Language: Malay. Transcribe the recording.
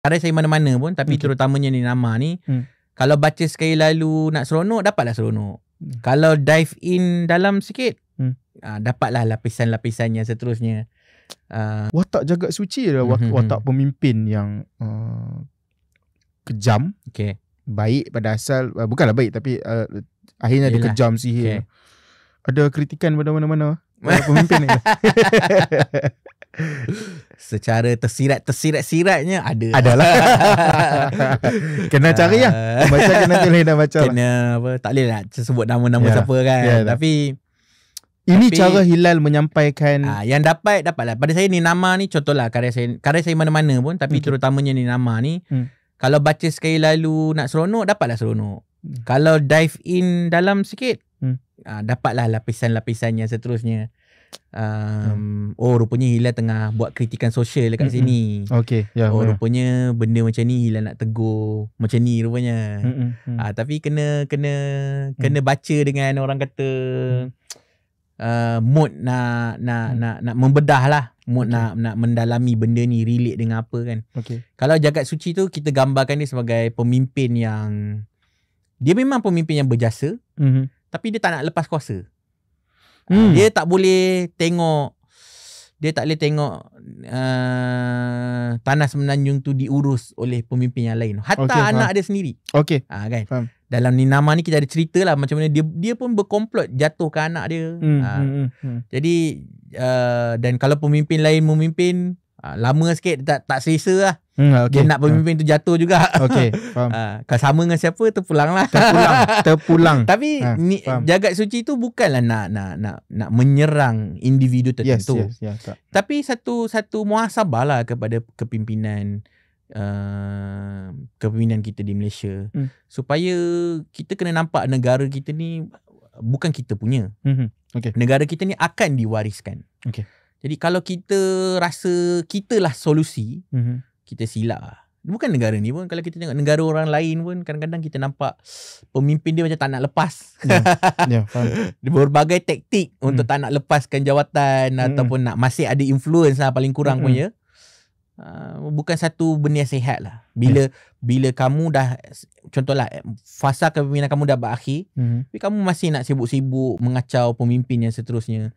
Karya saya mana-mana pun, tapi terutamanya ni nama ni, kalau baca sekali lalu nak seronok, dapatlah seronok. Kalau dive in dalam sikit, dapatlah lapisan-lapisan yang seterusnya. Watak jagat suci adalah watak pemimpin yang kejam. Okay. Baik pada asal, bukanlah baik tapi akhirnya dia kejam sihir. Ada kritikan pada mana-mana pemimpin ni? Secara tersirat-siratnya ada. Adalah. Kena cari lah. Baca kena tulis dah baca. Kena apa, tak boleh nak sebut nama-nama siapa kan. Tapi cara Hilal menyampaikan. Yang dapatlah. Pada saya ni nama ni, contohlah karya saya mana-mana pun, tapi terutamanya ni nama ni, kalau baca sekali lalu nak seronok, dapatlah seronok. Kalau dive in dalam sikit, dapatlah lapisan-lapisan yang seterusnya. Rupanya Hilal tengah buat kritikan sosial dekat sini. Rupanya benda macam ni Hilal nak tegur macam ni rupanya. Tapi kena baca dengan orang kata mood nak membedah lah. Mood nak mendalami benda ni, relate dengan apa kan. Kalau jagat suci tu kita gambarkan dia sebagai pemimpin yang dia memang pemimpin yang berjasa, tapi dia tak nak lepas kuasa. Dia tak boleh tengok tanah semenanjung tu diurus oleh pemimpin yang lain, hatta anak dia sendiri. Kan. Faham. Dalam ni nama ni kita ada cerita lah macam mana dia pun berkomplot jatuhkan anak dia. Jadi dan kalau pemimpin lain memimpin, lama sikit tak selesa lah. Dia nak pemimpin tu jatuh juga. Faham. Kalau sama dengan siapa, terpulang lah. Terpulang. Tapi jagat suci tu bukanlah nak menyerang individu tertentu. Tapi satu muhasabah lah kepada kepimpinan kita di Malaysia. Supaya kita kena nampak negara kita ni bukan kita punya. Negara kita ni akan diwariskan. Jadi kalau kita rasa kitalah solusi, kita silap lah. Bukan negara ni pun, kalau kita tengok negara orang lain pun, kadang-kadang kita nampak pemimpin dia macam tak nak lepas. Faham. Berbagai taktik untuk tak nak lepaskan jawatan ataupun nak masih ada influence lah paling kurang pun ya. Bukan satu benda yang sihat lah. Bila kamu dah, contohlah fasa kepimpinan kamu dah berakhir, tapi kamu masih nak sibuk-sibuk mengacau pemimpin yang seterusnya.